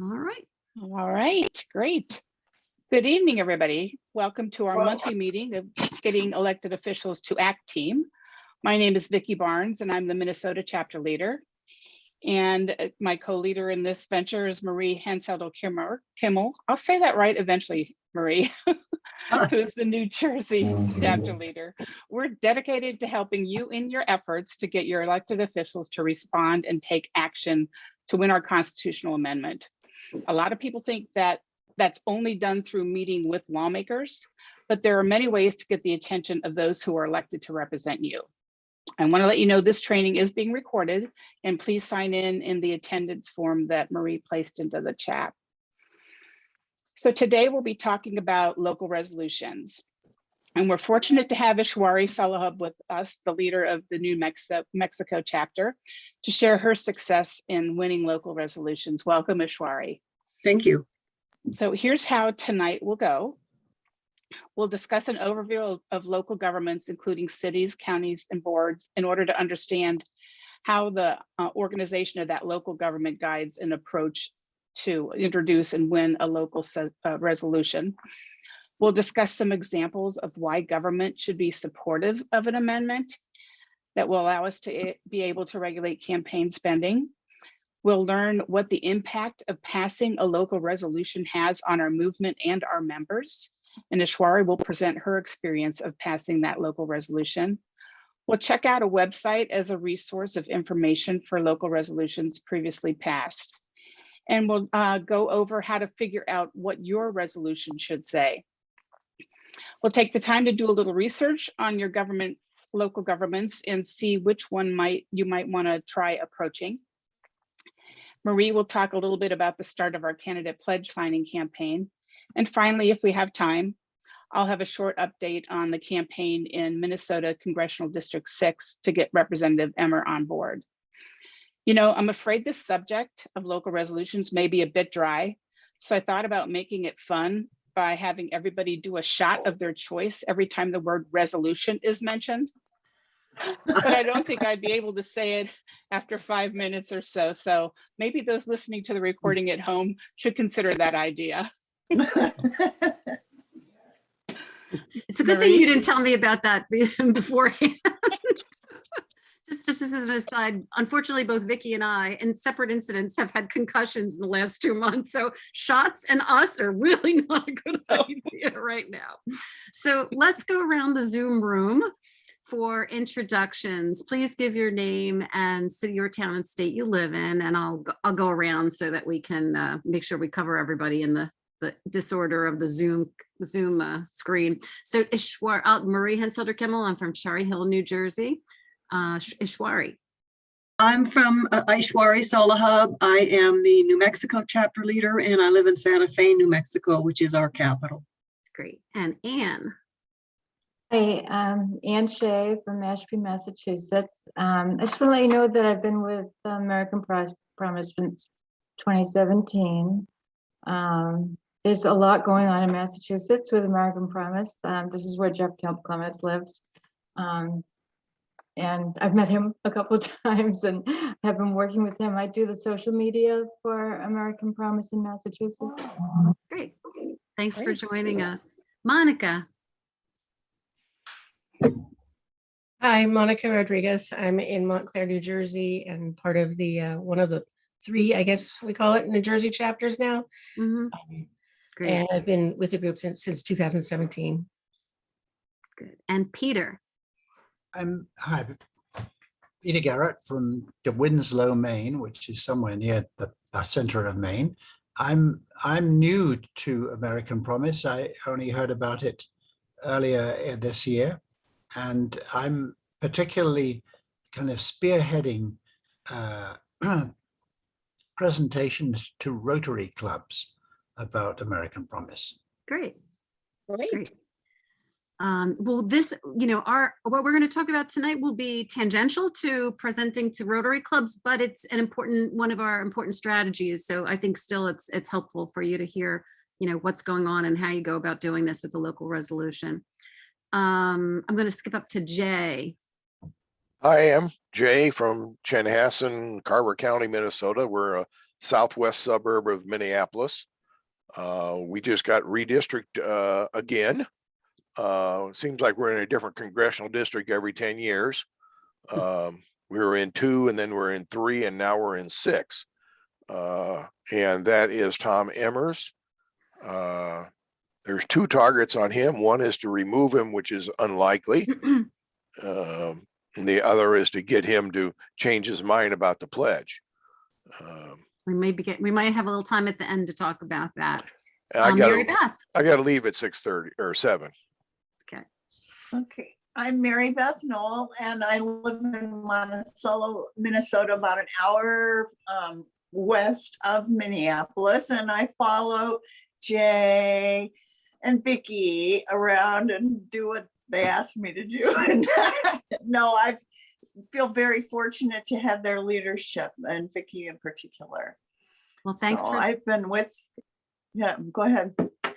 All right, great. Good evening, everybody. Welcome to our monthly meeting of Getting Elected Officials to Act team. My name is Vicki Barnes, and I'm the Minnesota chapter leader. And my co-leader in this venture is Marie Henselder-Kimmel. I'll say that right eventually, Marie, who's the New Jersey chapter leader. We're dedicated to helping you in your efforts to get your elected officials to respond and take action to win our constitutional amendment. A lot of people think that that's only done through meeting with lawmakers, but there are many ways to get the attention of those who are elected to represent you. I want to let you know this training is being recorded, and please sign in the attendance form that Marie placed into the chat. So today we'll be talking about local resolutions. And we're fortunate to have Ishwari Salahab with us, the leader of the New Mexico chapter, to share her success in winning local resolutions. Welcome, Ishwari. Thank you. So here's how tonight will go. We'll discuss an overview of local governments, including cities, counties, and boards, in order to understand how the organization of that local government guides an approach to introduce and win a local resolution. We'll discuss some examples of why government should be supportive of an amendment that will allow us to be able to regulate campaign spending. We'll learn what the impact of passing a local resolution has on our movement and our members. And Ishwari will present her experience of passing that local resolution. We'll check out a website as a resource of information for local resolutions previously passed. And we'll go over how to figure out what your resolution should say. We'll take the time to do a little research on your local governments, and see which one you might want to try approaching. Marie will talk a little bit about the start of our candidate pledge signing campaign. And finally, if we have time, I'll have a short update on the campaign in Minnesota Congressional District 6 to get Representative Emmer on board. You know, I'm afraid this subject of local resolutions may be a bit dry, so I thought about making it fun by having everybody do a shot of their choice every time the word resolution is mentioned. But I don't think I'd be able to say it after 5 minutes or so. So maybe those listening to the recording at home should consider that idea. It's a good thing you didn't tell me about that beforehand. Just as an aside, unfortunately, both Vicki and I, in separate incidents, have had concussions in the last 2 months. So shots and us are really not a good idea right now. So let's go around the Zoom room for introductions. Please give your name and city or town and state you live in, and I'll go around so that we can make sure we cover everybody in the disorder of the Zoom screen. So Marie Henselder-Kimmel, I'm from Cherry Hill, New Jersey. Ishwari. I'm from Ishwari Salahab. I am the New Mexico chapter leader, and I live in Santa Fe, New Mexico, which is our capital. Great. And Anne. Hi, Ann Shea from Mashpee, Massachusetts. I just want to let you know that I've been with American Promise since 2017. There's a lot going on in Massachusetts with American Promise. This is where Jeff Clements lives. And I've met him a couple of times and have been working with him. I do the social media for American Promise in Massachusetts. Great. Thanks for joining us. Monica. Hi, Monica Rodriguez. I'm in Montclair, New Jersey, and part of the one of the 3, I guess we call it, New Jersey chapters now. Great. And I've been with the group since 2017. Good. And Peter. Hi, Peter Garrett from Winslow, Maine, which is somewhere near the center of Maine. I'm new to American Promise. I only heard about it earlier this year, and I'm particularly kind of spearheading presentations to Rotary clubs about American Promise. Great. Well, this, what we're going to talk about tonight will be tangential to presenting to Rotary clubs, but it's one of our important strategies. So I think still it's helpful for you to hear, what's going on and how you go about doing this with the local resolution. I'm going to skip up to Jay. Hi, I'm Jay from Chanhassen, Carver County, Minnesota. We're a southwest suburb of Minneapolis. We just got redistricted again. Seems like we're in a different congressional district every 10 years. We were in 2 and then we're in 3 and now we're in 6. And that is Tom Emmers. There's 2 targets on him. One is to remove him, which is unlikely. And the other is to get him to change his mind about the pledge. We might have a little time at the end to talk about that. And Mary Beth. I got to leave at 6:30 or 7. Okay, I'm Mary Beth Knoll, and I live in Monticello, Minnesota, about an hour west of Minneapolis, and I follow Jay and Vicky around and do what they asked me to do. And no, I feel very fortunate to have their leadership, and Vicky in particular. Well, thanks So for I've been with, yeah, go ahead.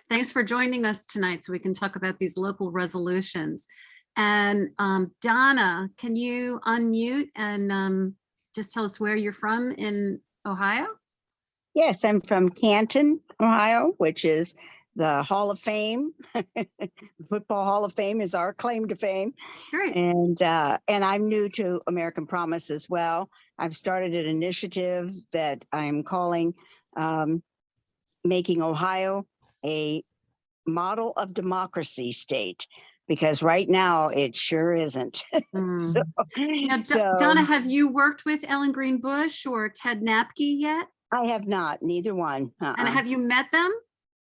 thanks for joining us tonight so we can talk about these local resolutions. And Donna, can you unmute and just tell us where you're from in Ohio? Yes, I'm from Canton, Ohio, which is the Hall of Fame. Football Hall of Fame is our claim to fame. Great. And I'm new to American Promise as well. I've started an initiative that I'm calling Making Ohio a Model of Democracy State, because right now it sure isn't. So, Now, so Donna, have you worked with Ellen Green Bush or Ted Napke yet? I have not, neither one. And have you met them?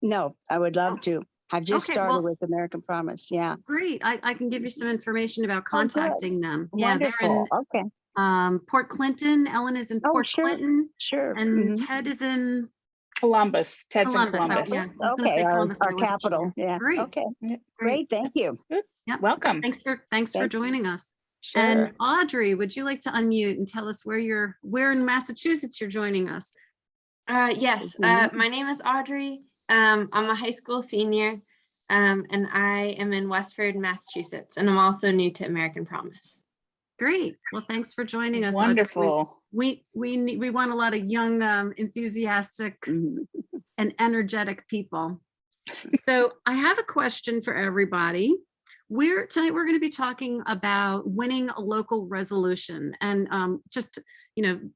No, I would love Oh, to. I've just okay, started well- with American Promise. Yeah. Great. I can give you some information about Oh, good. contacting them. Yeah, they're Wonderful. Okay. in Port Clinton. Ellen is in Oh, Port sure. Clinton, Sure. and Mhm. Ted is in Columbus, Ted's in Columbus. Columbus. Yeah, I was gonna say Okay, our Columbus, I wasn't capital. sure. Yeah. Great. Okay. Great. Great. Thank you. Yep. Welcome. Thanks for Thank you. joining us. Sure. And Audrey, would you like to unmute and tell us where in Massachusetts you're joining us? Yes, Mhm. my name is Audrey. I'm a high school senior, and I am in Westford, Massachusetts, and I'm also new to American Promise. Great. Well, thanks for joining us. Audrey. Wonderful. We want a lot of young, enthusiastic Mhm. and energetic people. So I have a question for everybody. Tonight we're going to be talking about winning a local resolution, and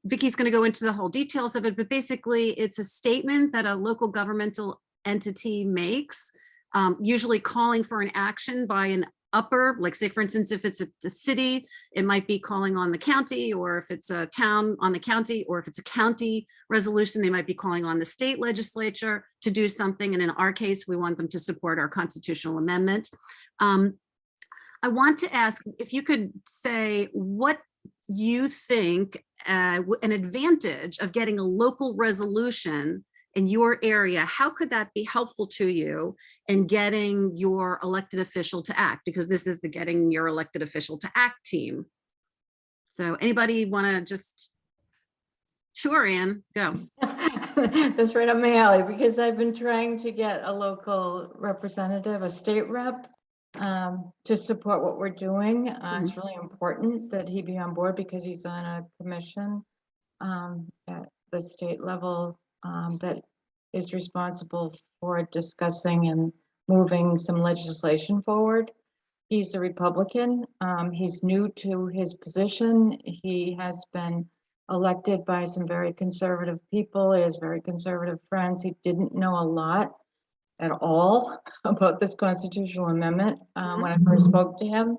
Vicky's going to go into the whole details of it, but basically it's a statement that a local governmental entity makes, usually calling for an action by an upper, like say for instance, if it's a city, it might be calling on the county, or if it's a town on the county, or if it's a county resolution, they might be calling on the state legislature to do something. And in our case, we want them to support our constitutional amendment. I want to ask if you could say what you think an advantage of getting a local resolution in your area, how could that be helpful to you in getting your elected official to act? Because this is the getting your elected official to act team. So anybody want to just, sure, Ann, go. That's right up my alley, because I've been trying to get a local representative, a state rep, to support what we're doing. It's really important that he be on board because he's on a commission at the state level that is responsible for discussing and moving some legislation forward. He's a Republican. He's new to his position. He has been elected by some very conservative people. He has very conservative friends. He didn't know a lot at all about this constitutional amendment when I first spoke to him.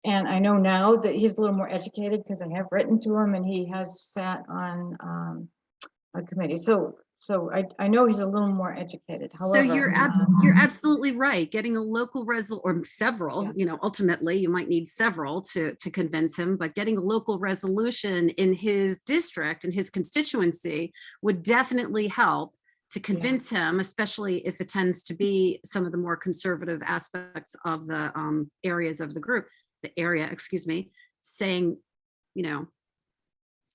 And I know now that he's a little more educated because I have written to him and he has sat on a committee. So I know he's a little more educated. So However, you're absolutely right. Getting a local or several, Yeah. Ultimately you might need several to convince him, but getting a local resolution in his district and his constituency would definitely help to convince him, especially if it tends to be some of the more conservative aspects of the area, saying,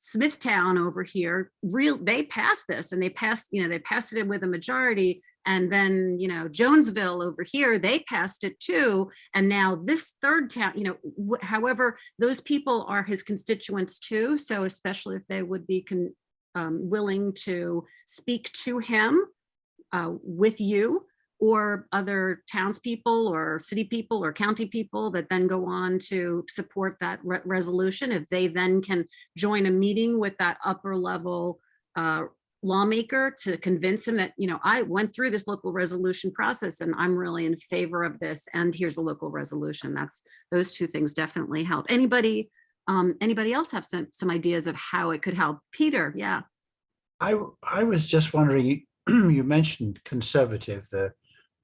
Smithtown over here, they passed this and they passed it in with a majority. And then, Jonesville over here, they passed it too. And now this third town, however, those people are his constituents too. So especially if they would be willing to speak to him with you or other townspeople or city people or county people that then go on to support that resolution, if they then can join a meeting with that upper level lawmaker to convince him that, you know, I went through this local resolution process and I'm really in favor of this, and here's the local resolution. Those two things definitely help. Anybody else have some ideas of how it could help? Peter, yeah. I was just wondering, you mentioned conservative, the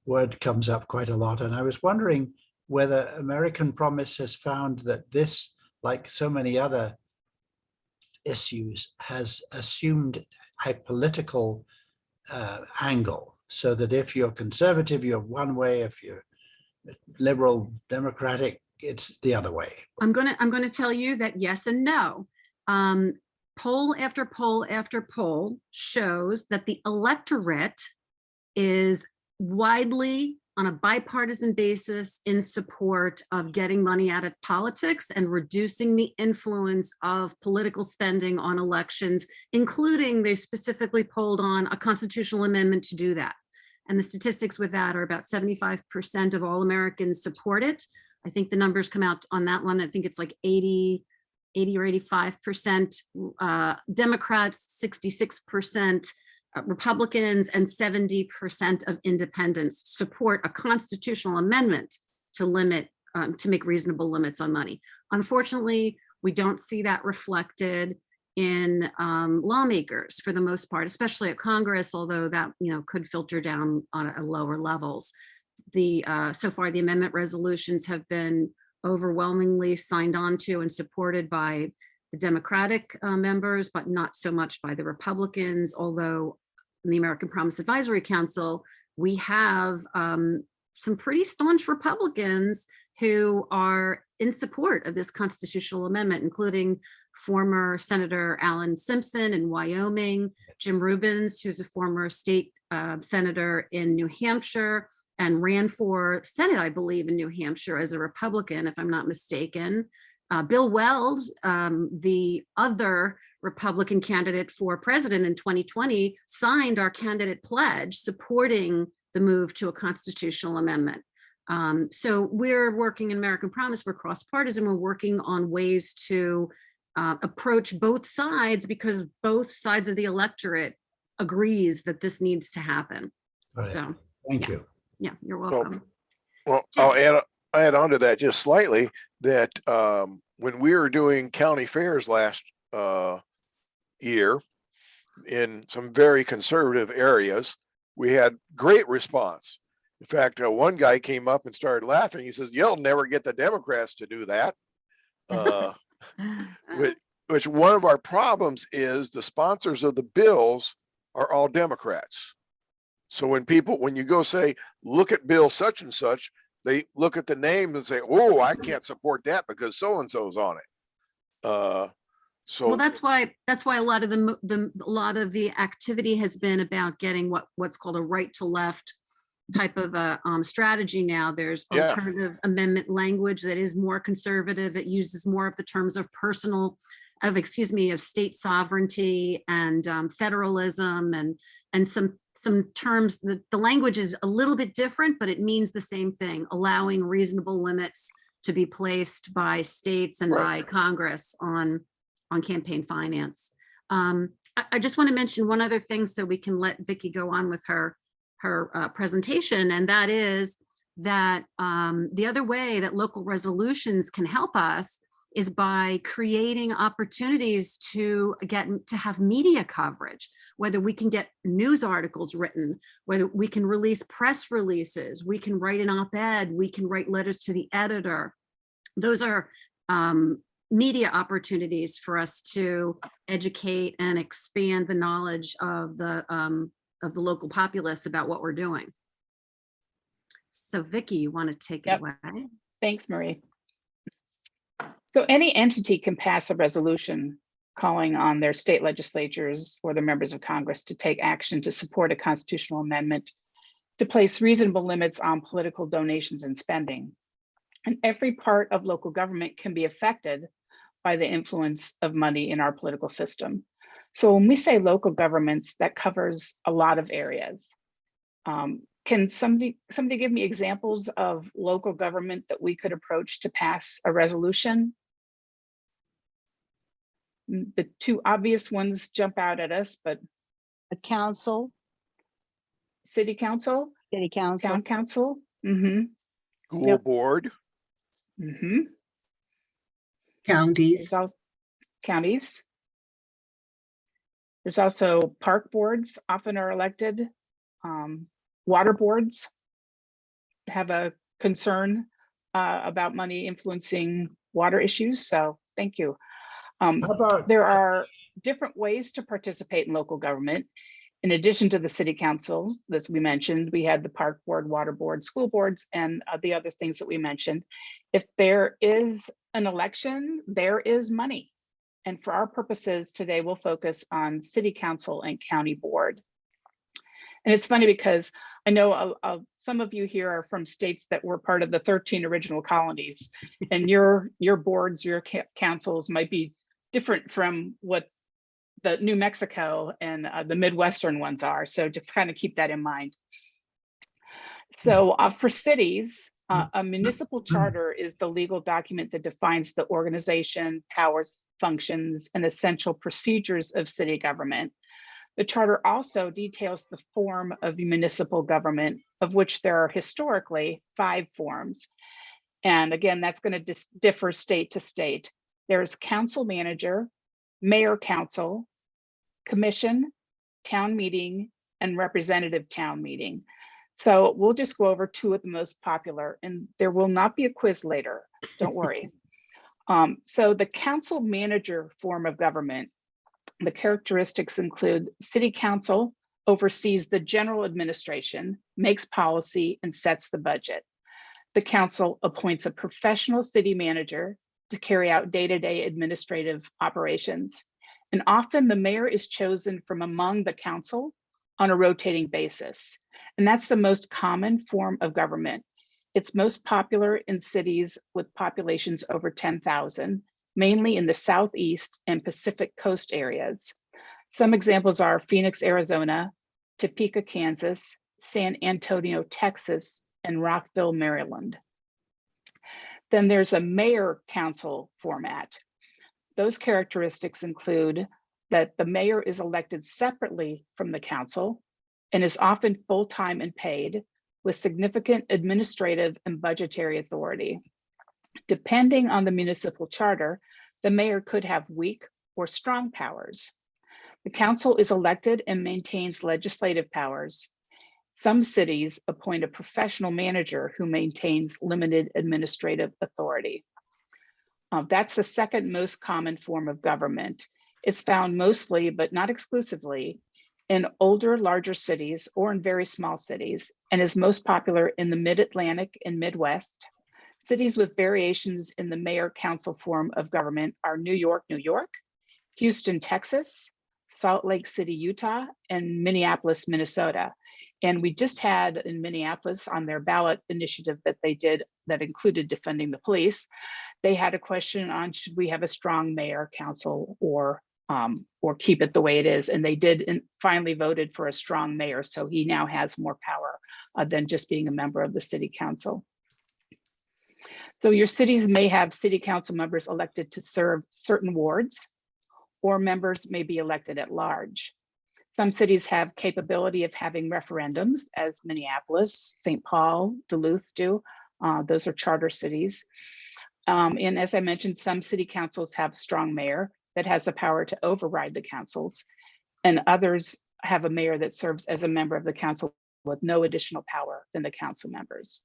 word comes up quite a lot, and I was wondering whether American Promise has found that this, like so many other issues, has assumed a political angle, so that if you're conservative, you're one way; if you're liberal, democratic, it's the other way. I'm gonna tell you that yes and no. Poll after poll after poll shows that the electorate is widely on a bipartisan basis in support of getting money out of politics and reducing the influence of political spending on elections, including they specifically polled on a constitutional amendment to do that. And the statistics with that are about 75% of all Americans support it. I think the numbers come out on that one. I think it's like 80 or 85% Democrats, 66% Republicans, and 70% of independents support a constitutional amendment to limit, to make reasonable limits on money. Unfortunately, we don't see that reflected in lawmakers for the most part, especially at Congress, although that, you know, could filter down on lower levels. So far, the amendment resolutions have been overwhelmingly signed on to and supported by the Democratic members, but not so much by the Republicans, although in the American Promise Advisory Council, we have some pretty staunch Republicans who are in support of this constitutional amendment, including former Senator Alan Simpson in Wyoming, Jim Rubins, who's a former state senator in New Hampshire and ran for Senate, I believe, in New Hampshire as a Republican, if I'm not mistaken. Bill Weld, the other Republican candidate for president in 2020, signed our candidate pledge supporting the move to a constitutional amendment. So we're working in American Promise, we're cross-partisan, we're working on ways to approach both sides because both sides of the electorate agrees that this needs to happen. Right. So Thank you. yeah, you're welcome. Well, Jim. I'll add on to that just slightly that when we were doing county fairs last year in some very conservative areas, we had great response. In fact, one guy came up and started laughing. He says, "You'll never get the Democrats to do that." Which one of our problems is the sponsors of the bills are all Democrats. So when you go say, look at bill such and such, they look at the name and say, "Oh, I can't support that because so-and-so's on it." So well, that's why a lot of the activity has been about getting what's called a right to left type of a strategy now. There's alternative amendment language that is more conservative. It uses more of the terms of of state sovereignty and federalism and some terms. The language is a little bit different, but it means the same thing, allowing reasonable limits to be placed by states and by Congress on campaign finance. I just want to mention one other thing so we can let Vicki go on with her presentation, and that is that the other way that local resolutions can help us is by creating opportunities to have media coverage, whether we can get news articles written, whether we can release press releases, we can write an op-ed, we can write letters to the editor. Those are media opportunities for us to educate and expand the knowledge of the local populace about what we're doing. So Vicki, you want to take it away? Thanks, Marie. So any entity can pass a resolution calling on their state legislatures or the members of Congress to take action to support a constitutional amendment to place reasonable limits on political donations and spending. And every part of local government can be affected by the influence of money in our political system. So when we say local governments, that covers a lot of areas. Can somebody give me examples of local government that we could approach to pass a resolution? The two obvious ones jump out at us, but The council, city council, city council, town council. Mm-hmm. School Yep. board, Mm-hmm. Counties. There's also counties. There's also park boards, often are elected. Water boards have a concern about money influencing water issues. So thank you. How about, There are different ways to participate in local government. In addition to the city council, as we mentioned, we had the park board, water board, school boards, and the other things that we mentioned. If there is an election, there is money. And for our purposes today, we'll focus on city council and county board. And it's funny because I know some of you here are from states that were part of the 13 original colonies, and your boards, your councils might be different from what the New Mexico and the Midwestern ones are. So just kind of keep that in mind. So for cities, a municipal charter is the legal document that defines the organization, powers, functions, and essential procedures of city government. The charter also details the form of municipal government, of which there are historically 5 forms. And again, that's going to differ state to state. There's council manager, mayor council, commission, town meeting, and representative town meeting. So we'll just go over 2 of the most popular, and there will not be a quiz later, don't worry. So the council manager form of government, the characteristics include city council oversees the general administration, makes policy, and sets the budget. The council appoints a professional city manager to carry out day-to-day administrative operations. And often the mayor is chosen from among the council on a rotating basis. And that's the most common form of government. It's most popular in cities with populations over 10,000, mainly in the Southeast and Pacific Coast areas. Some examples are Phoenix, Arizona, Topeka, Kansas, San Antonio, Texas, and Rockville, Maryland. Then there's a mayor council format. Those characteristics include that the mayor is elected separately from the council and is often full-time and paid, with significant administrative and budgetary authority. Depending on the municipal charter, the mayor could have weak or strong powers. The council is elected and maintains legislative powers. Some cities appoint a professional manager who maintains limited administrative authority. That's the second most common form of government. It's found mostly, but not exclusively, in older, larger cities or in very small cities, and is most popular in the Mid-Atlantic and Midwest. Cities with variations in the mayor-council form of government are New York, New York, Houston, Texas, Salt Lake City, Utah, and Minneapolis, Minnesota. And we just had in Minneapolis on their ballot initiative that they did that included defunding the police, they had a question on should we have a strong mayor council or keep it the way it is. And they did and finally voted for a strong mayor. So he now has more power than just being a member of the city council. So your cities may have city council members elected to serve certain wards, or members may be elected at large. Some cities have capability of having referendums, as Minneapolis, St. Paul, Duluth do. Those are charter cities. And as I mentioned, some city councils have a strong mayor that has the power to override the councils, and others have a mayor that serves as a member of the council with no additional power than the council members.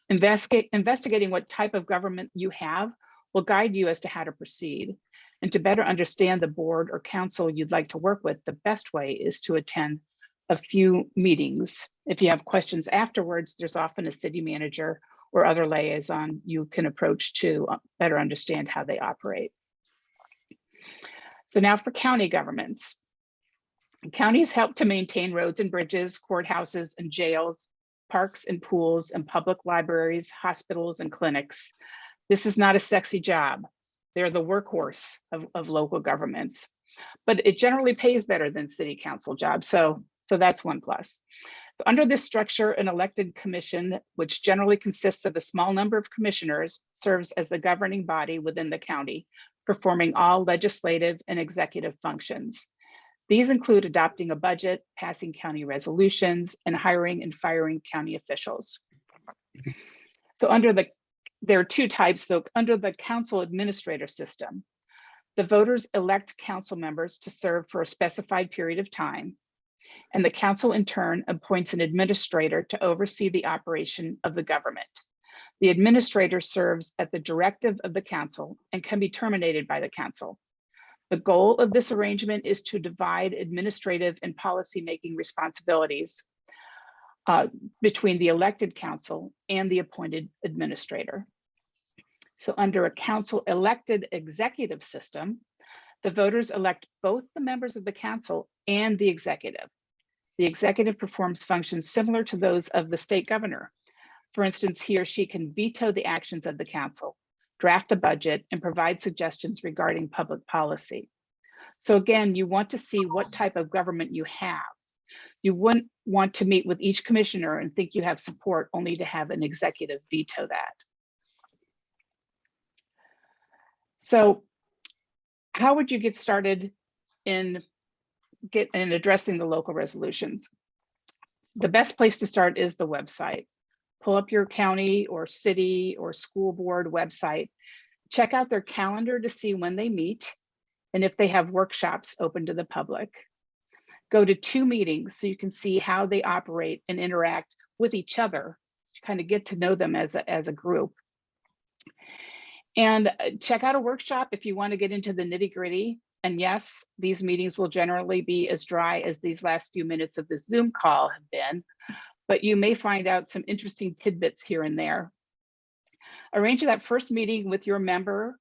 Investigating what type of government you have will guide you as to how to proceed. And to better understand the board or council you'd like to work with, the best way is to attend a few meetings. If you have questions afterwards, there's often a city manager or other liaison you can approach to better understand how they operate. So now for county governments. Counties help to maintain roads and bridges, courthouses and jails, parks and pools, and public libraries, hospitals and clinics. This is not a sexy job. They're the workhorse of local governments. but it generally pays better than city council jobs. So that's one plus. Under this structure, an elected commission, which generally consists of a small number of commissioners, serves as the governing body within the county, performing all legislative and executive functions. These include adopting a budget, passing county resolutions, and hiring and firing county officials. So there are two types. So under the council administrator system, the voters elect council members to serve for a specified period of time, and the council in turn appoints an administrator to oversee the operation of the government. The administrator serves at the directive of the council and can be terminated by the council. The goal of this arrangement is to divide administrative and policymaking responsibilities between the elected council and the appointed administrator. So under a council elected executive system, the voters elect both the members of the council and the executive. The executive performs functions similar to those of the state governor. For instance, he or she can veto the actions of the council, draft a budget, and provide suggestions regarding public policy. So again, you want to see what type of government you have. You wouldn't want to meet with each commissioner and think you have support only to have an executive veto that. So how would you get started in addressing the local resolutions? The best place to start is the website. Pull up your county or city or school board website, check out their calendar to see when they meet and if they have workshops open to the public. Go to 2 meetings so you can see how they operate and interact with each other, kind of get to know them as a group. And check out a workshop if you want to get into the nitty-gritty. And yes, these meetings will generally be as dry as these last few minutes of the Zoom call have been, but you may find out some interesting tidbits here and there. Arrange that first meeting with your member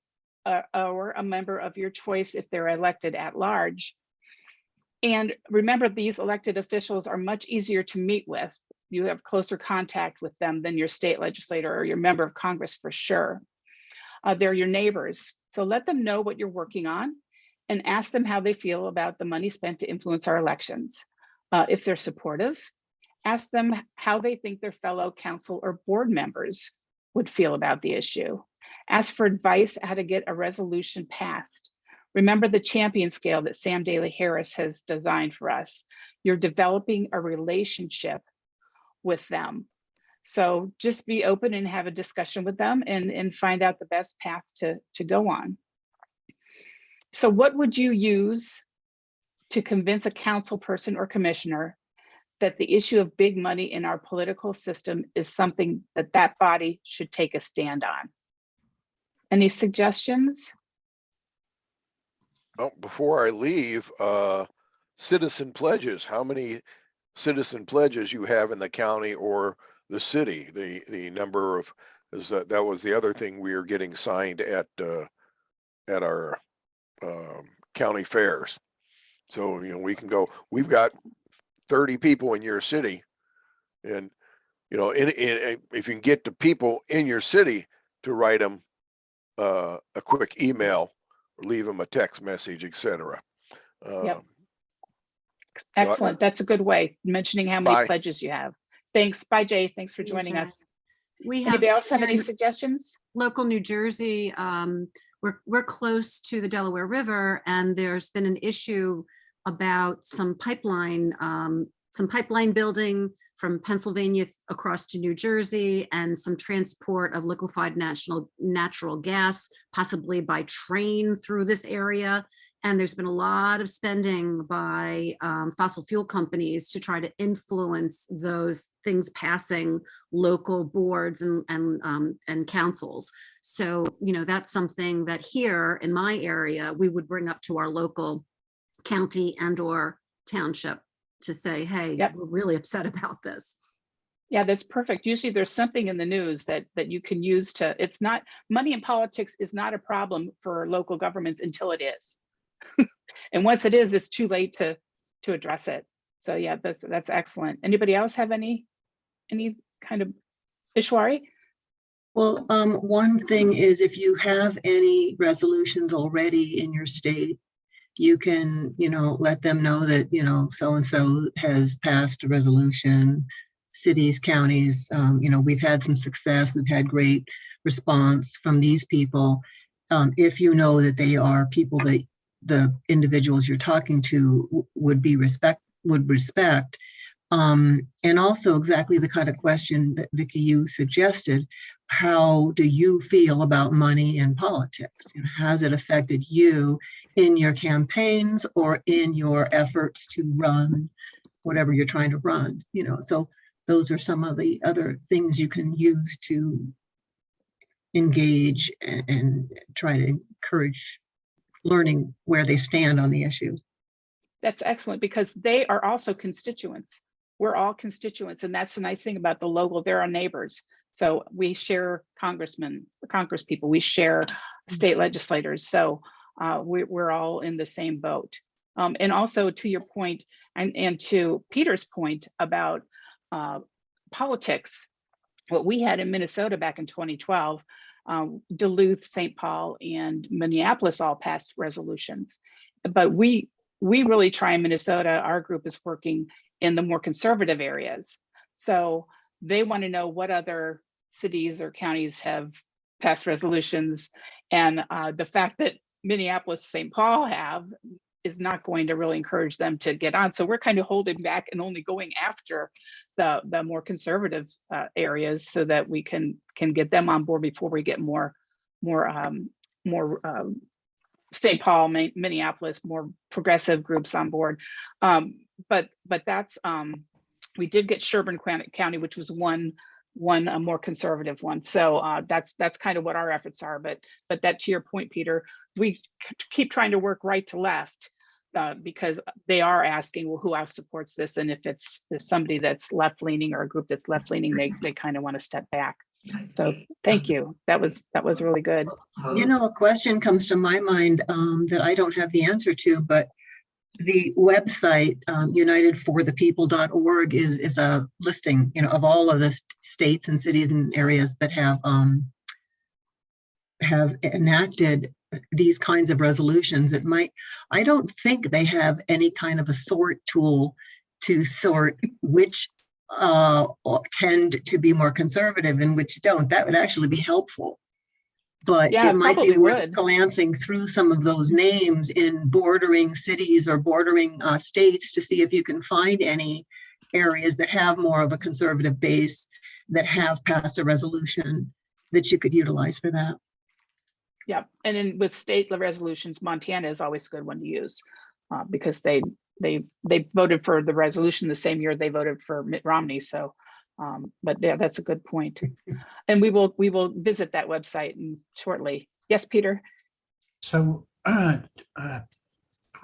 or a member of your choice if they're elected at large. And remember, these elected officials are much easier to meet with. You have closer contact with them than your state legislator or your member of Congress for sure. They're your neighbors. So let them know what you're working on and ask them how they feel about the money spent to influence our elections. If they're supportive, ask them how they think their fellow council or board members would feel about the issue. Ask for advice how to get a resolution passed. Remember the champion scale that Sam Daly Harris has designed for us. You're developing a relationship with them. So just be open and have a discussion with them and find out the best path to go on. So what would you use to convince a council person or commissioner that the issue of big money in our political system is something that that body should take a stand on? Any suggestions? Well, before I leave, citizen pledges, how many citizen pledges you have in the county or the city? The number of, that was the other thing we are getting signed at our county fairs. So, we can go, we've got 30 people in your city, and if you can get the people in your city to write them a quick email, or leave them a text message, etc. Yep. Excellent. That's a good way, mentioning how many pledges you have. Thanks. Bye, Jay. Thanks for joining us. Anybody else have any suggestions? Local New Jersey, we're close to the Delaware River, and there's been an issue about some pipeline building from Pennsylvania across to New Jersey, and some transport of liquefied natural gas, possibly by train through this area. And there's been a lot of spending by fossil fuel companies to try to influence those things passing local boards and councils. So, that's something that here in my area, we would bring up to our local county and or township to say, hey, we're really upset about this. Yeah, that's perfect. Usually there's something in the news that you can use to, it's not, money in politics is not a problem for local governments until it is. And once it is, it's too late to address it. So yeah, that's excellent. Anybody else have any kind of Ishwari? Well, one thing is, if you have any resolutions already in your state, you can, let them know that, so-and-so has passed a resolution. Cities, counties, we've had some success. We've had great response from these people. If you know that they are people that the individuals you're talking to would respect. And also exactly the kind of question that Vicki, you suggested. How do you feel about money in politics? Has it affected you in your campaigns or in your efforts to run whatever you're trying to run? So those are some of the other things you can use to engage and try to encourage learning where they stand on the issue. That's excellent, because they are also constituents. We're all constituents, and that's the nice thing about the local. They're our neighbors. So we share congressmen, Congress people, we share state legislators. So we're all in the same boat. And also to your point, and to Peter's point about politics, what we had in Minnesota back in 2012, Duluth, St. Paul, and Minneapolis all passed resolutions. But we really try in Minnesota, our group is working in the more conservative areas. So they want to know what other cities or counties have passed resolutions. And the fact that Minneapolis, St. Paul have is not going to really encourage them to get on. So we're kind of holding back and only going after the more conservative areas so that we can get them on board before we get more St. Paul, Minneapolis, more progressive groups on board. But that's, we did get Sherburne County, which was one more conservative one. So that's kind of what our efforts are. But that, to your point, Peter, we keep trying to work right to left because they are asking, well, who else supports this? And if it's somebody that's left leaning or a group that's left leaning, they kind of want to step back. So thank you. That was really good. A question comes to my mind that I don't have the answer to, but the website unitedforthepeople.org is a listing, of all of the states and cities and areas that have enacted these kinds of resolutions. I don't think they have any kind of a sort tool to sort which tend to be more conservative and which don't. That would actually be helpful. But yeah, it might be worth would. glancing through some of those names in bordering cities or bordering states to see if you can find any areas that have more of a conservative base that have passed a resolution that you could utilize for that. Yeah, and then with state resolutions, Montana is always a good one to use because they voted for the resolution the same year they voted for Mitt Romney. So, but yeah, that's a good point. And we will visit that website shortly. Yes, Peter. So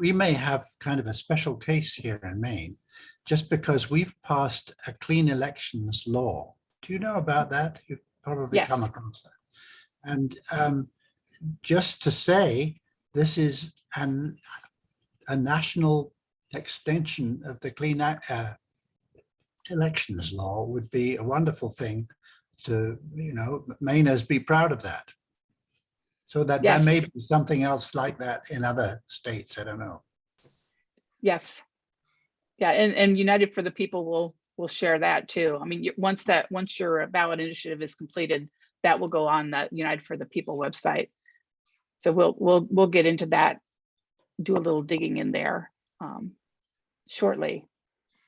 we may have kind of a special case here in Maine, just because we've passed a clean elections law. Do you know about that? You've probably come across that. And just to say, this is a national extension of the clean elections law would be a wonderful thing to, Mainers be proud of that. So that there may be something else like that in other states. I don't know. Yes. Yeah, and United for the People will share that too. I mean, once your ballot initiative is completed, that will go on the United for the People website. So we'll get into that, do a little digging in there shortly.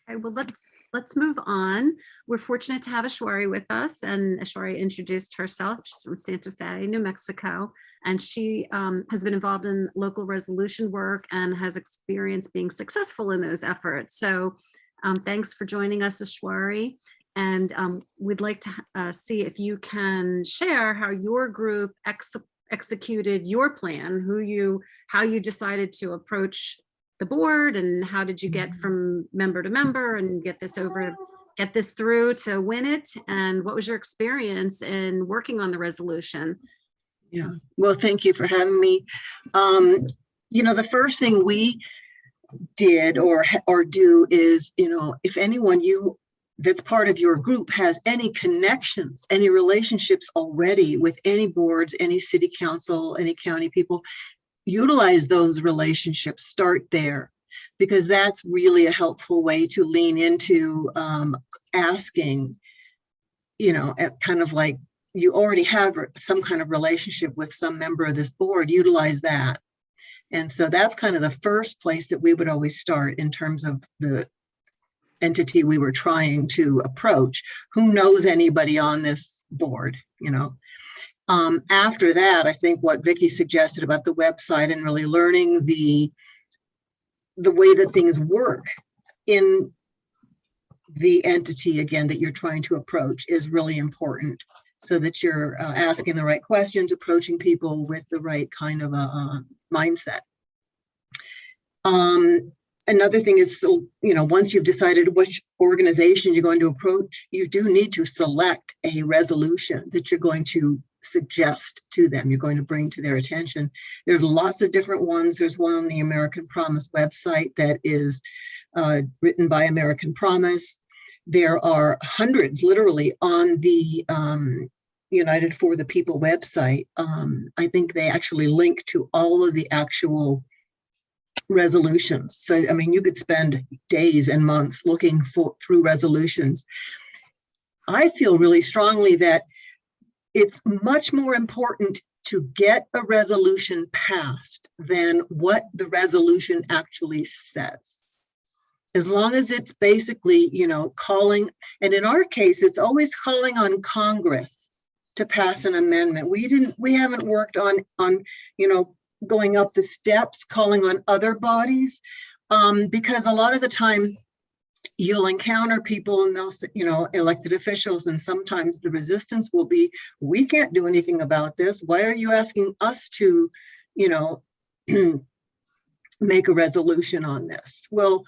Okay, well, let's move on. We're fortunate to have Ashwari with us, and Ashwari introduced herself. She's from Santa Fe, New Mexico, and she has been involved in local resolution work and has experience being successful in those efforts. So thanks for joining us, Ashwari. And we'd like to see if you can share how your group executed your plan, how you decided to approach the board, and how did you get from member to member and get this through to win it, and what was your experience in working on the resolution? Yeah, well, thank you for having me. The first thing we did or do is, if anyone that's part of your group has any connections, any relationships already with any boards, any city council, any county people, utilize those relationships, start there, because that's really a helpful way to lean into asking, kind of like you already have some kind of relationship with some member of this board, utilize that. And so that's kind of the first place that we would always start in terms of the entity we were trying to approach. Who knows anybody on this board, After that, I think what Vicki suggested about the website and really learning the way that things work in the entity, again, that you're trying to approach is really important, so that you're asking the right questions, approaching people with the right kind of a mindset. Another thing is, once you've decided which organization you're going to approach, you do need to select a resolution that you're going to suggest to them, you're going to bring to their attention. There's lots of different ones. There's one on the American Promise website that is written by American Promise. There are hundreds, literally, on the United for the People website. I think they actually link to all of the actual resolutions. So, you could spend days and months looking through resolutions. I feel really strongly that it's much more important to get a resolution passed than what the resolution actually says. As long as it's basically, calling, and in our case, it's always calling on Congress to pass an amendment. We haven't worked on going up the steps, calling on other bodies, because a lot of the time you'll encounter people and they'll, elected officials, and sometimes the resistance will be, we can't do anything about this. Why are you asking us to, make a resolution on this? Well,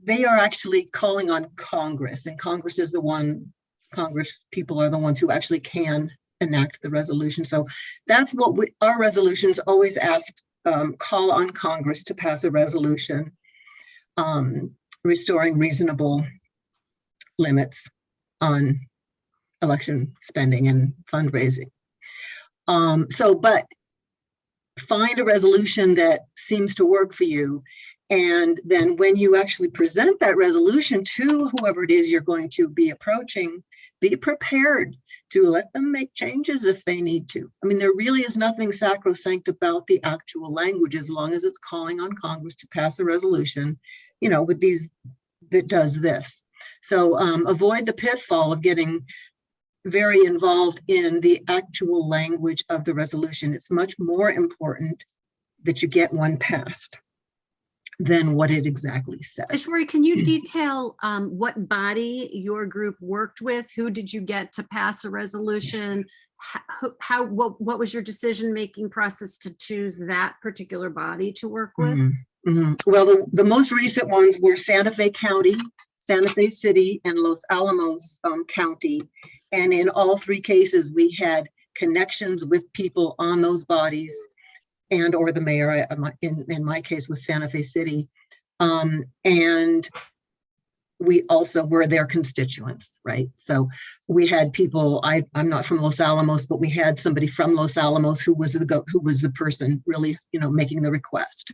they are actually calling on Congress, and Congress people are the ones who actually can enact the resolution. So that's what our resolutions always ask, call on Congress to pass a resolution restoring reasonable limits on election spending and fundraising. But find a resolution that seems to work for you. And then when you actually present that resolution to whoever it is you're going to be approaching, be prepared to let them make changes if they need to. There really is nothing sacrosanct about the actual language, as long as it's calling on Congress to pass a resolution, with these, that does this. So avoid the pitfall of getting very involved in the actual language of the resolution. It's much more important that you get one passed than what it exactly says. Ishwari, can you detail what body your group worked with? Who did you get to pass a resolution? What was your decision-making process to choose that particular body to work with? Well, the most recent ones were Santa Fe County, Santa Fe City, and Los Alamos County. And in all three cases, we had connections with people on those bodies, and or the mayor, in my case with Santa Fe City. And we also were their constituents, right? So we had people, I'm not from Los Alamos, but we had somebody from Los Alamos who was the person really, making the request.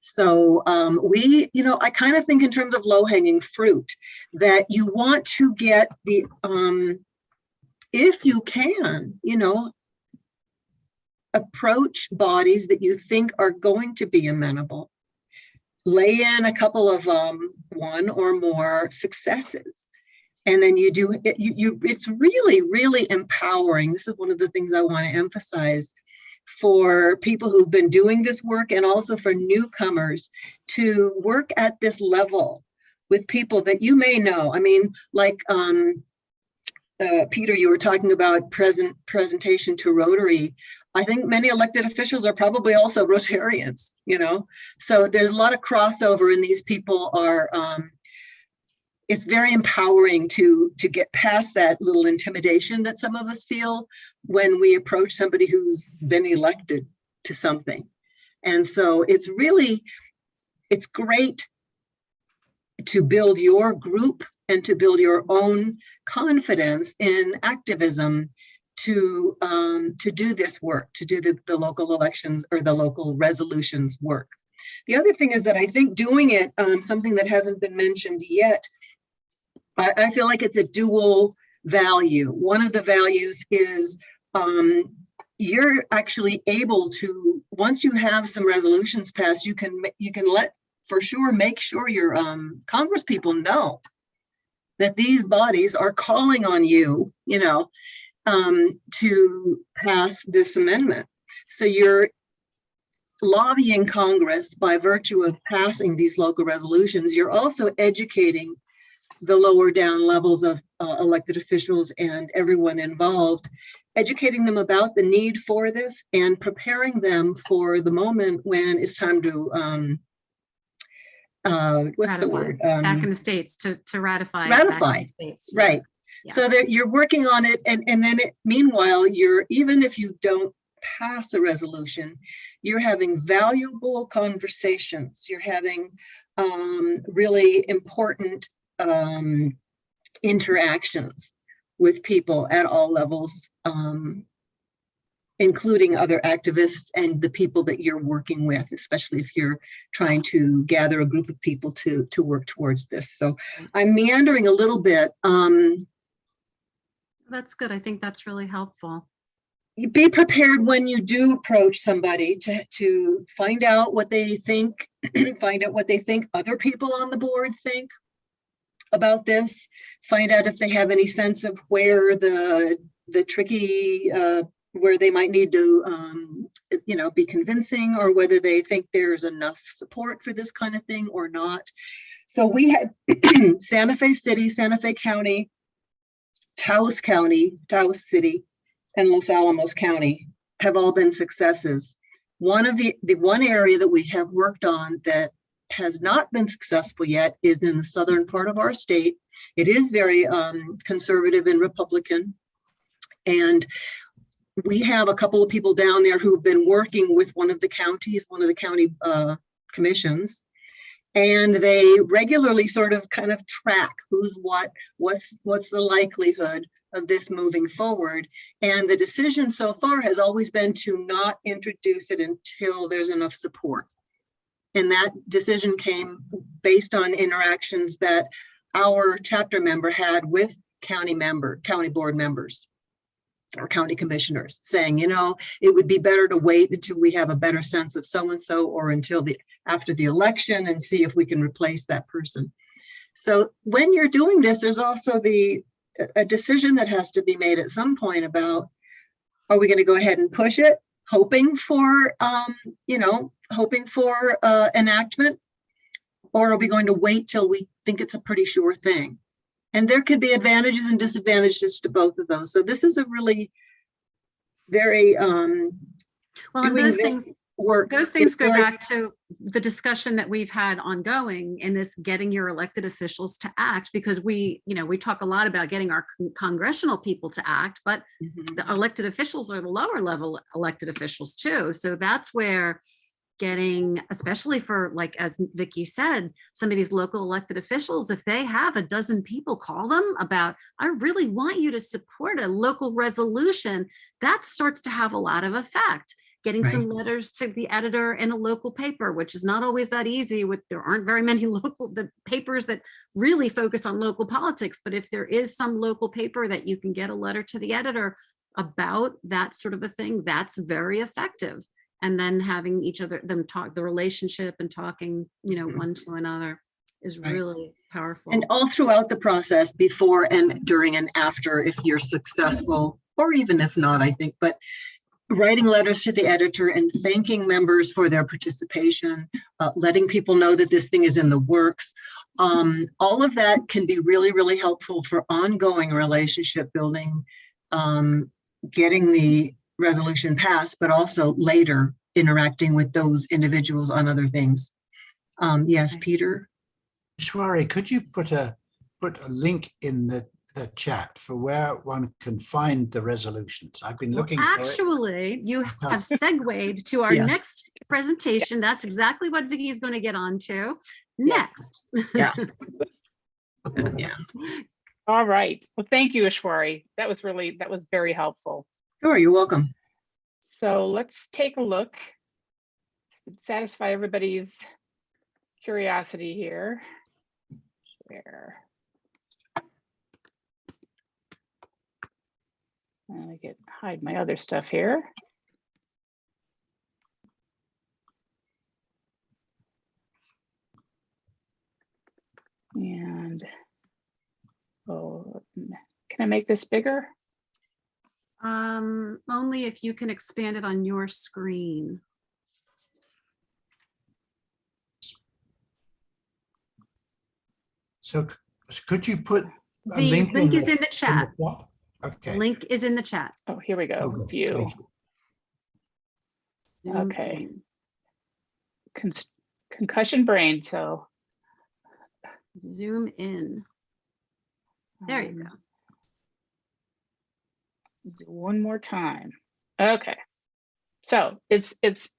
So I kind of think in terms of low-hanging fruit, that you want to get the, if you can, approach bodies that you think are going to be amenable, lay in a couple of one or more successes, and then you do it. It's really, really empowering. This is one of the things I want to emphasize for people who've been doing this work, and also for newcomers, to work at this level with people that you may know. Peter, you were talking about presentation to Rotary. I think many elected officials are probably also Rotarians, so there's a lot of crossover, and these people are, it's very empowering to get past that little intimidation that some of us feel when we approach somebody who's been elected to something. And so it's great to build your group and to build your own confidence in activism to do this work, to do the local elections or the local resolutions work. The other thing is that I think doing it, something that hasn't been mentioned yet, I feel like it's a dual value. One of the values is you're actually able to, once you have some resolutions passed, you can make sure your Congress people know that these bodies are calling on you, to pass this amendment. So you're lobbying Congress by virtue of passing these local resolutions. You're also educating the lower down levels of elected officials and everyone involved, educating them about the need for this and preparing them for the moment when it's time to what's the Ratify. word? Back in the States to ratify. Back in Ratify, the States. right. Yeah. So that you're working on it, and then meanwhile, even if you don't pass a resolution, you're having valuable conversations. You're having really important interactions with people at all levels, including other activists and the people that you're working with, especially if you're trying to gather a group of people to work towards this. So I'm meandering a little bit. That's good. I think that's really helpful. Be prepared when you do approach somebody to find out what they think, find out what they think other people on the board think about this, find out if they have any sense of where the tricky, where they might need to, be convincing, or whether they think there's enough support for this kind of thing or not. So we had Santa Fe City, Santa Fe County, Taos County, Taos City, and Los Alamos County have all been successes. One of the one area that we have worked on that has not been successful yet is in the southern part of our state. It is very conservative and Republican. And we have a couple of people down there who've been working with one of the county commissions. And they regularly sort of kind of track who's what's the likelihood of this moving forward. And the decision so far has always been to not introduce it until there's enough support. And that decision came based on interactions that our chapter member had with county board members or county commissioners, saying, it would be better to wait until we have a better sense of so-and-so, or until after the election, and see if we can replace that person. So when you're doing this, there's also a decision that has to be made at some point about, are we going to go ahead and push it, hoping for enactment, or are we going to wait till we think it's a pretty sure thing? And there could be advantages and disadvantages to both of those. So this is a really very well, and those things go back to the discussion that we've had ongoing in this getting your elected officials to act, because we talk a lot about getting our congressional people to act, but the elected officials are the lower level elected officials too. So that's where getting, especially for, like, as Vicki said, some of these local elected officials, if they have a dozen people call them about, I really want you to support a local resolution, that starts to have a lot of effect. Getting some letters to the editor in a local paper, which is not always that easy. There aren't very many the papers that really focus on local politics, but if there is some local paper that you can get a letter to the editor about that sort of a thing, that's very effective. And then having them talk, the relationship and talking, one to another is really powerful. And all throughout the process, before and during and after, if you're successful, or even if not, I think, but writing letters to the editor and thanking members for their participation, letting people know that this thing is in the works. All of that can be really, really helpful for ongoing relationship building, getting the resolution passed, but also later interacting with those individuals on other things. Yes, Peter? Shwari, could you put a link in the chat for where one can find the resolutions? I've been looking for it. Actually, you have segued to our next presentation. That's exactly what Vicki is going to get onto next. Yeah. All right. Well, thank you, Ashwari. That was very helpful. Sure, you're welcome. So let's take a look. Satisfy everybody's curiosity here. Share. And I get hide my other stuff here. And oh, can I make this bigger? Only if you can expand it on your screen. So could you put a The link link is in the chat. chat? The Okay. link is in the chat. Oh, here we go. Oh, good. View. Thank you. Zoom Okay. in. Concussion brain. So Zoom in. There you go. do one more time. Okay. So it's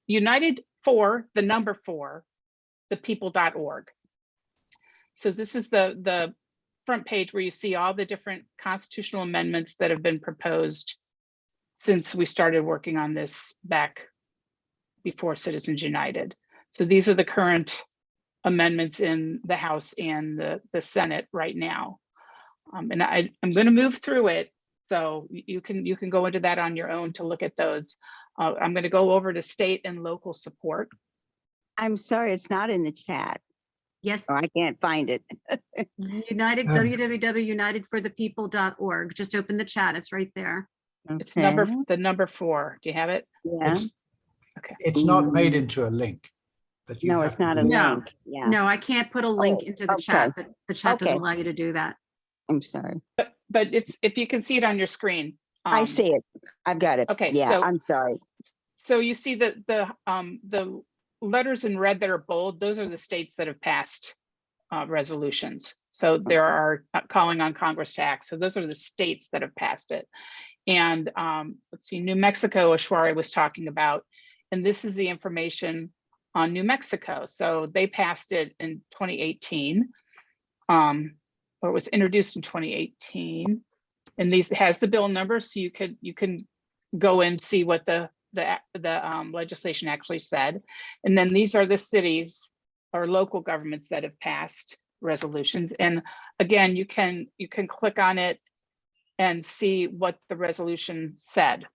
united for the number 4, the people.org. So this is the front page where you see all the different constitutional amendments that have been proposed since we started working on this back before Citizens United. So these are the current amendments in the House and the Senate right now. And I'm going to move through it, so you can go into that on your own to look at those. I'm going to go over to state and local support. I'm sorry, it's not in the chat, Yes, or I can't find it. United, Um, www.unitedforthepeople.org. Just open the chat. It's right there. It's Okay. the number 4. Do you have it? Yeah. It's not made into a link. But you No, have it's to not a do it. No. link. Yeah, No, I can't put a link Oh, into the okay. chat. The chat doesn't Okay. allow you to do that. I'm sorry. But it's, if you can see it on your screen. I see it. I've got it. Okay, Yeah, so I'm sorry. So you see the letters in red that are bold, those are the states that have passed resolutions. So there are calling on Congress to act. So those are the states that have passed it. And let's see, New Mexico, Ashwari was talking about, and this is the information on New Mexico. So they passed it in 2018, or it was introduced in 2018. And these has the bill number, so you can go and see what the legislation actually said. And then these are the cities or local governments that have passed resolutions. And again, you can click on it and see what the resolution said.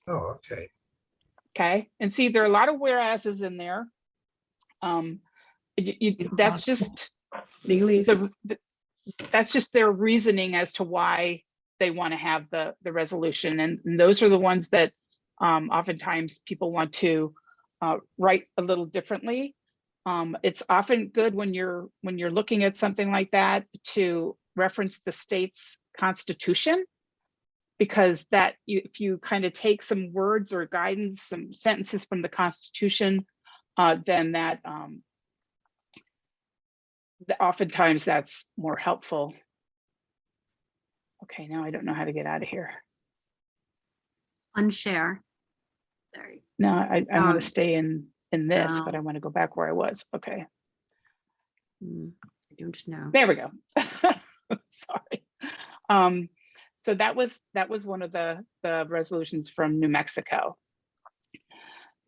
Oh, okay. Okay, and see there are a lot of whereases in there. That's just Legalese. that's just their reasoning as to why they want to have the resolution, and those are the ones that oftentimes people want to write a little differently. It's often good when you're looking at something like that to reference the state's constitution, because that if you kind of take some words or guidance, some sentences from the Constitution, then that oftentimes that's more helpful. Okay, now I don't know how to get out of here. Unshare. There you No, I want to Oh. stay in this, but No. I want to go back where I was. Okay, go. I don't know. there we go. Sorry. So that was one of the resolutions from New Mexico.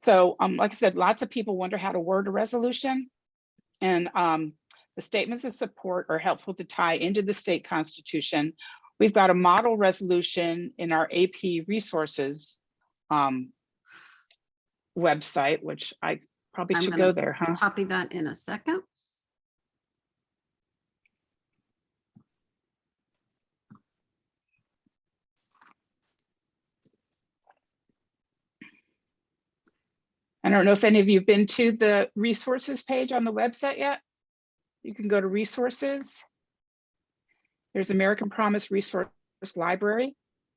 So like I said, lots of people wonder how to word a resolution, and the statements of support are helpful to tie into the state constitution. We've got a model resolution in our AP resources website, which I probably I'm should gonna go there, huh? Copy that in a second. I don't know if any of you have been to the resources page on the website yet. You can go to resources. There's American Promise Resource Library.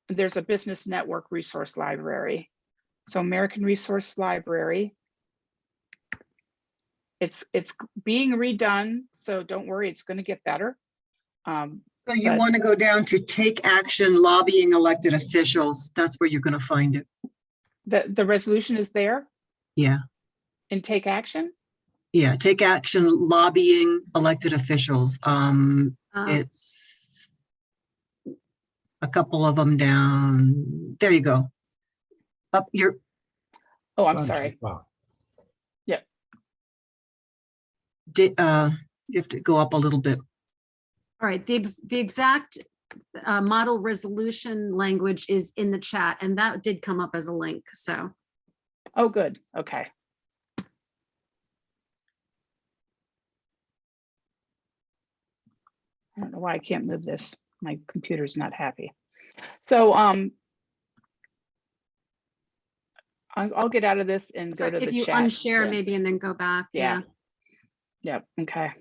And there's a Business Network Resource Library. So American Resource Library. It's being redone, so don't worry, it's going to get better. So you But- want to go down to take action lobbying elected officials. That's where you're going to find it. The resolution is there Yeah, and take action. Yeah, take action lobbying elected officials. It's a couple of them down. There you go. Up your, Oh, I'm Gone too sorry. far. you have to go up a little bit. All right, the exact model resolution language is in the chat, and that did come up as a link, so. Oh, good. Okay. I don't know why I can't move this. My computer's not happy. So I'll get out of this and go to If the you chat. unshare Yeah. maybe and then go back, yeah. Yep. Okay.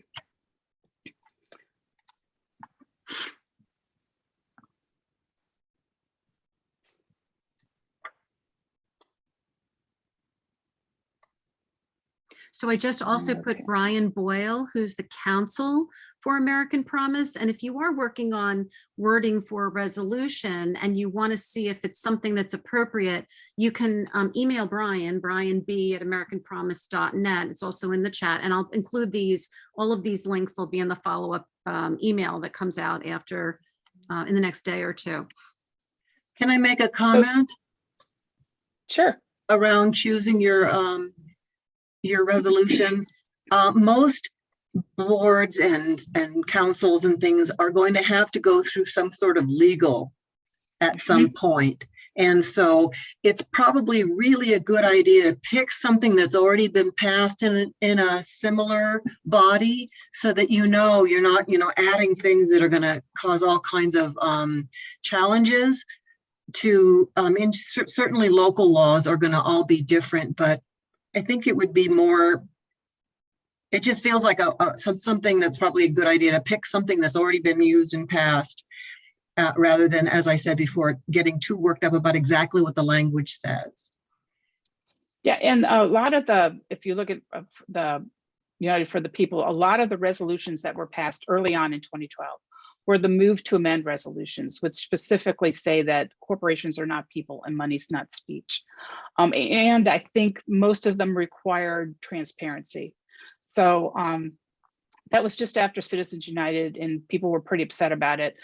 So I just also put Okay. Brian Boyle, who's the counsel for American Promise. And if you are working on wording for a resolution and you want to see if it's something that's appropriate, you can email Brian, brianb@americanpromise.net. It's also in the chat. And I'll include all of these links will be in the follow-up email that comes out after in the next day or two. Can I make a comment Sure. around choosing your resolution? Most boards and councils and things are going to have to go through some sort of legal at some point. And so it's probably really a good idea to pick something that's already been passed in a similar body so that you're not, adding things that are going to cause all kinds of challenges to, and certainly local laws are going to all be different, but I think it would be more, it just feels like something that's probably a good idea to pick something that's already been used and passed rather than, as I said before, getting too worked up about exactly what the language says. Yeah, and a lot of if you look at the United for the People, a lot of the resolutions that were passed early on in 2012 were the move to amend resolutions, which specifically say that corporations are not people and money's not speech. And I think most of them required transparency. So that was just after Citizens United and people were pretty upset about it.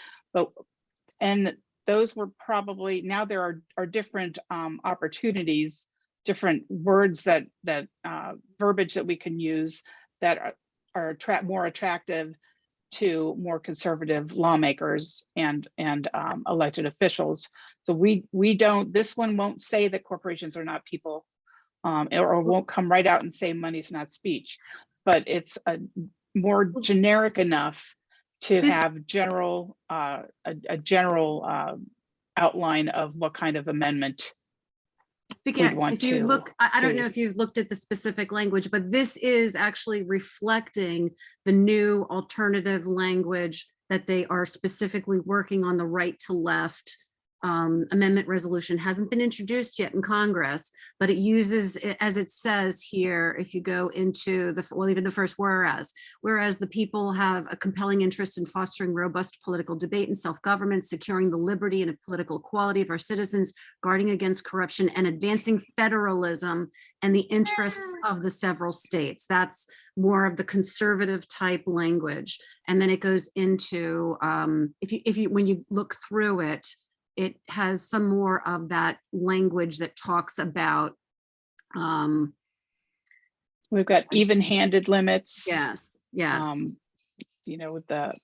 And those were probably, now there are different opportunities, different words that verbiage that we can use that are more attractive to more conservative lawmakers and elected officials. So this one won't say that corporations are not people, or won't come right out and say money's not speech, but it's more generic enough to have a general outline of what kind of amendment we'd want if you to. look, I don't know if you've looked at the specific language, but this is actually reflecting the new alternative language that they are specifically working on. The right to left amendment resolution hasn't been introduced yet in Congress, but it uses, as it says here, if you go into even the first whereas the people have a compelling interest in fostering robust political debate and self-government, securing the liberty and political equality of our citizens, guarding against corruption, and advancing federalism and the interests of the several states. That's more of the conservative type language. And then it goes into, when you look through it, it has some more of that language that talks about. We've got even-handed limits. Yes. With the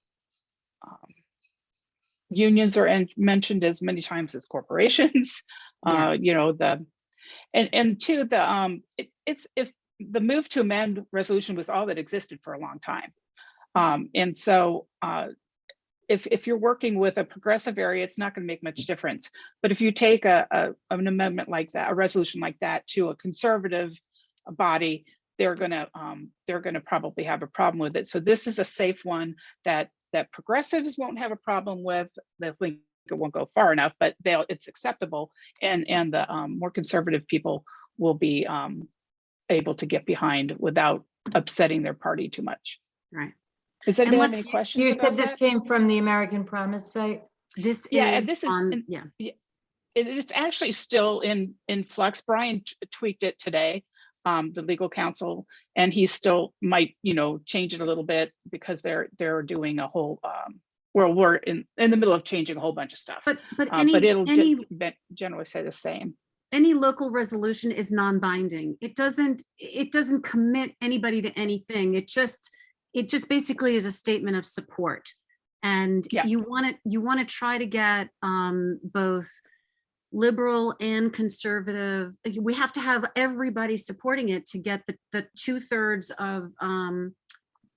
unions are mentioned as many times as corporations. Yes. It's if the move to amend resolution was all that existed for a long time. And so if you're working with a progressive area, it's not going to make much difference. But if you take an amendment like that, a resolution like that, to a conservative body, they're going to probably have a problem with it. So this is a safe one that progressives won't have a problem with. They think it won't go far enough, but it's acceptable, and the more conservative people will be able to get behind without upsetting their party too much. Right. Does anybody have any questions? You about said this that? came from the American Promise site? This Yeah, is this is on, it's actually still in flux. Brian tweaked it today. the legal counsel, and he still might, change it a little bit because they're doing a whole, well, we're in the middle of changing a whole bunch of stuff. But But it'll any generally say the same. any local resolution is non-binding. It doesn't commit anybody to anything. It just basically is a statement of support. And Yeah. you want to try to get both liberal and conservative. We have to have everybody supporting it to get the 2/3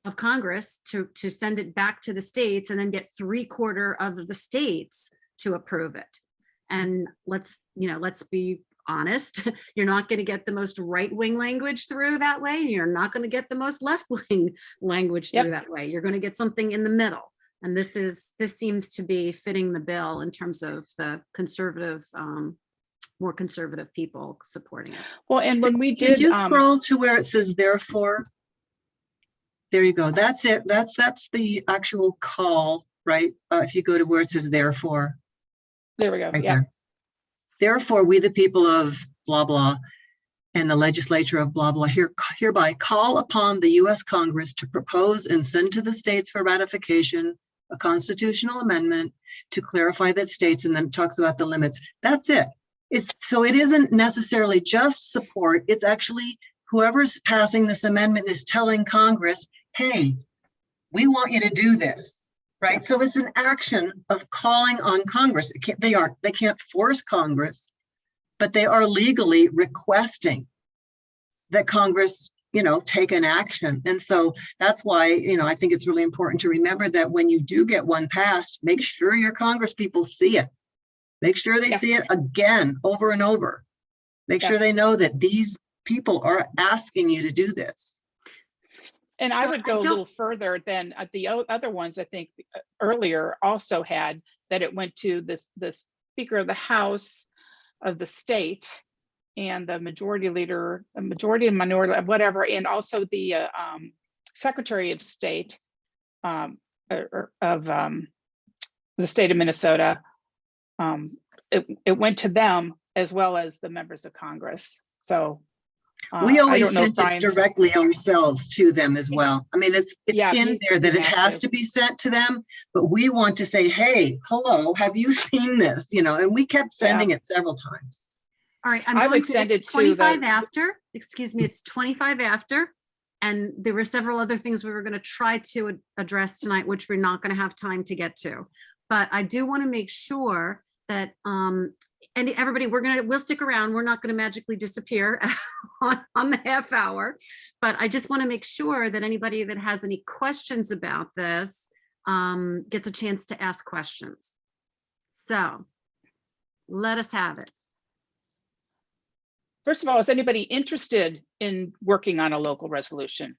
of Congress to send it back to the states, and then get 3/4 of the states to approve it. And let's be honest, you're not going to get the most right-wing language through that way. You're not going to get the most left-wing language through that way. You're going to get something in the middle. And this seems to be fitting the bill in terms of the conservative, more conservative people supporting it. Well, and when we Can did, you scroll to where it says therefore? There you go. That's it. That's the actual call, right? If you go to where it says therefore, there we go. right Yeah. there. Therefore, we the people of blah, blah, and the legislature of blah, blah, hereby call upon the US Congress to propose and send to the states for ratification a constitutional amendment to clarify that states, and then it talks about the limits. That's it. So it isn't necessarily just support. It's actually whoever's passing this amendment is telling Congress, hey, we want you to do this, right? So it's an action of calling on Congress. They can't force Congress, but they are legally requesting that Congress, take an action. And so that's why, I think it's really important to remember that when you do get one passed, make sure your Congress people see it. Make sure they see it again, over and over. Make sure they know that these people are asking you to do this. And I would go a little further than the other ones. I think earlier also had that it went to the Speaker of the House of the state and the majority leader, a majority and minority, whatever, and also the Secretary of State of the state of Minnesota. It went to them as well as the members of Congress. So we always sent it directly ourselves to them as well. I mean, it's in there that it has to be sent to them, but we want to say, hey, hello, have you seen this? And we kept sending it several times. All right, I would send it to 25 after, excuse me, it's 25 after. And there were several other things we were going to try to address tonight, which we're not going to have time to get to. But I do want to make sure that, and everybody, we'll stick around. We're not going to magically disappear on the half hour. But I just want to make sure that anybody that has any questions about this gets a chance to ask questions. So let us have it. First of all, is anybody interested in working on a local resolution?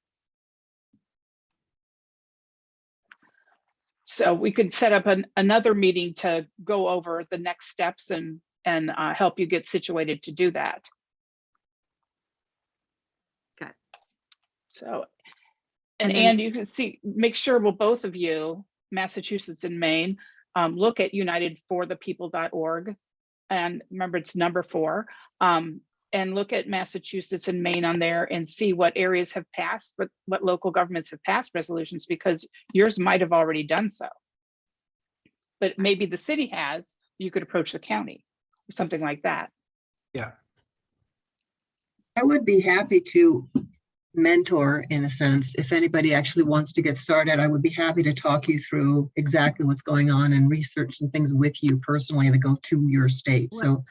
So we could set up another meeting to go over the next steps and help you get situated to do that. Okay. So, and you can see, make sure, well, both of you, Massachusetts and Maine, look at unitedforthepeople.org, and remember it's number 4. And look at Massachusetts and Maine on there and see what areas have passed, what local governments have passed resolutions, because yours might have already done so. But maybe the city has, you could approach the county or something like that. Yeah. I would be happy to mentor, in a sense. If anybody actually wants to get started, I would be happy to talk you through exactly what's going on and research some things with you personally that go to your state. So.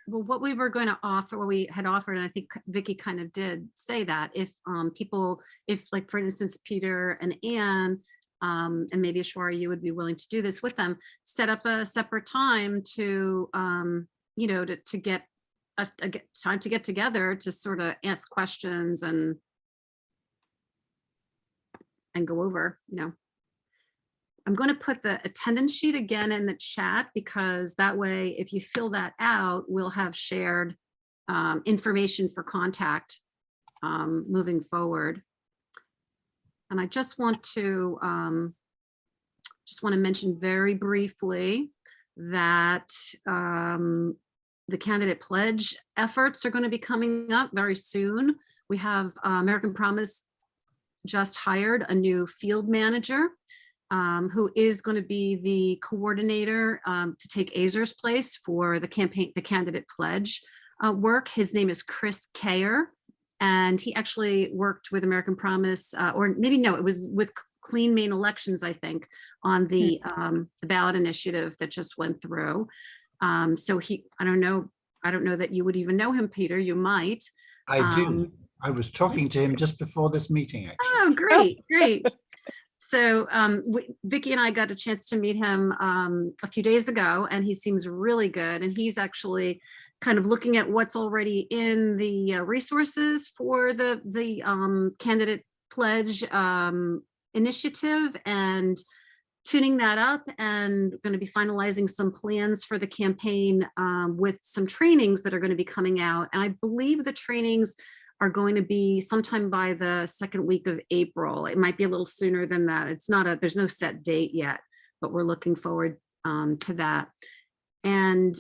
Well, what we were going to offer, what we had offered, and I think Vicki kind of did say that, if like, for instance, Peter and Anne, and maybe Ashwara, you would be willing to do this with them, set up a separate time to, to get us time to get together to sort of ask questions and go over, I'm going to put the attendance sheet again in the chat, because that way, if you fill that out, we'll have shared information for contact moving forward. And I just want to mention very briefly that the candidate pledge efforts are going to be coming up very soon. We have American Promise just hired a new field manager who is going to be the coordinator to take Azer's place for the campaign, the candidate pledge work. His name is Chris Kayer, and he actually worked with American Promise, or maybe no, it was with Clean Maine Elections, I think, on the ballot initiative that just went through. So I don't know that you would even know him, Peter. You might. I do. I was talking to him just before this meeting, actually. Oh, great, great. So Vicki and I got a chance to meet him a few days ago, and he seems really good. And he's actually kind of looking at what's already in the resources for the candidate pledge initiative and tuning that up, and going to be finalizing some plans for the campaign with some trainings that are going to be coming out. And I believe the trainings are going to be sometime by the second week of April. It might be a little sooner than that. There's no set date yet, but we're looking forward to that. And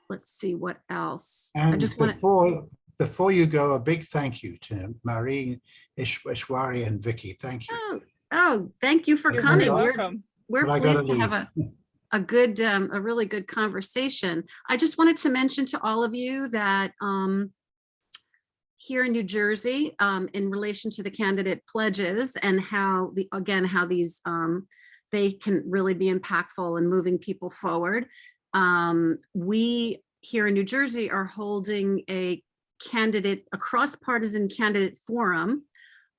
let's see what else. And I just want to, before you go, a big thank you to Marie, Ishwari, and Vicky. Thank you. oh, thank you for You're coming. very welcome. We're But I gotta pleased to have a really good conversation. I just wanted to mention to all of you that here in New Jersey, in relation to the candidate pledges and how these they can really be impactful in moving people forward. We here in New Jersey are holding a cross-partisan candidate forum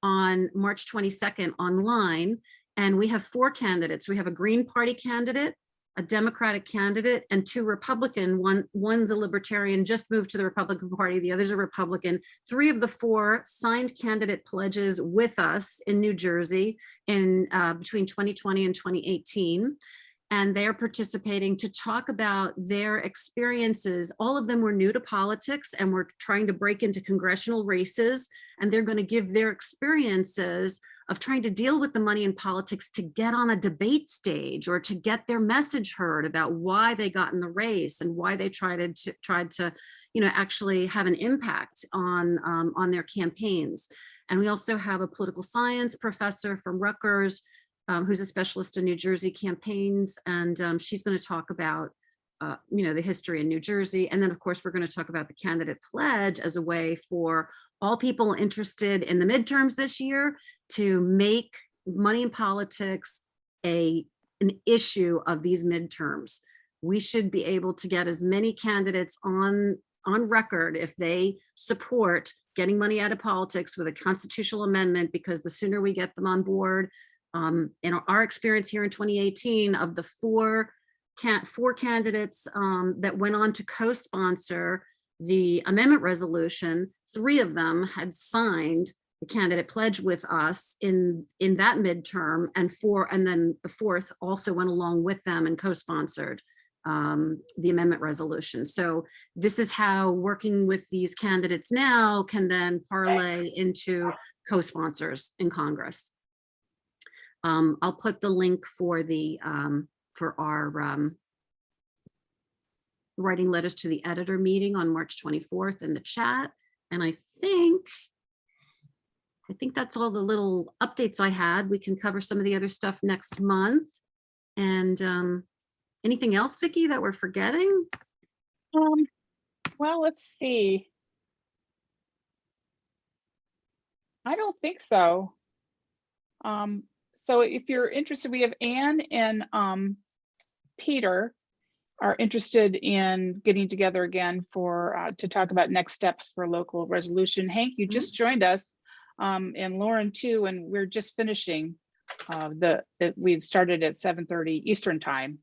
on March 22nd online. And we have 4 candidates. We have a Green Party candidate, a Democratic candidate, and 2 Republican. One's a Libertarian, just moved to the Republican Party. The other's a Republican. 3 of the 4 signed candidate pledges with us in New Jersey in between 2020 and 2018. And they are participating to talk about their experiences. All of them were new to politics and were trying to break into congressional races. And they're going to give their experiences of trying to deal with the money in politics to get on a debate stage or to get their message heard about why they got in the race and why they tried to actually have an impact on their campaigns. And we also have a political science professor from Rutgers who's a specialist in New Jersey campaigns, and she's going to talk about the history in New Jersey. And then, of course, we're going to talk about the candidate pledge as a way for all people interested in the midterms this year to make money in politics an issue of these midterms. We should be able to get as many candidates on record if they support getting money out of politics with a constitutional amendment, because the sooner we get them on board. In our experience here in 2018, of the four candidates that went on to co-sponsor the amendment resolution, 3 of them had signed the candidate pledge with us in that midterm, and then the 4th also went along with them and co-sponsored the amendment resolution. So this is how working with these candidates now can then parlay into co-sponsors in Congress. I'll put the link for our writing letters to the editor meeting on March 24th in the chat. And I think that's all the little updates I had. We can cover some of the other stuff next month. And anything else, Vicki, that we're forgetting? Well, let's see. I don't think so. So if you're interested, we have Anne and Peter are interested in getting together again to talk about next steps for local resolution. Hank, you just joined us, and Lauren too, and we're just finishing we've started at 7:30 Eastern time.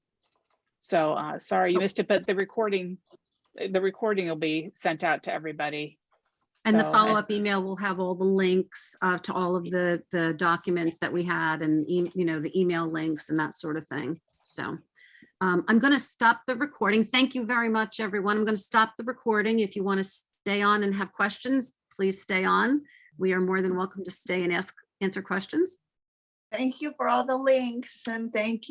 So sorry you missed it, but the recording will be sent out to everybody. And the follow-up email will have all the links to all of the documents that we had, and the email links and that sort of thing. So I'm going to stop the recording. Thank you very much, everyone. I'm going to stop the recording. If you want to stay on and have questions, please stay on. We are more than welcome to stay and answer questions. Thank you for all the links, and thank you.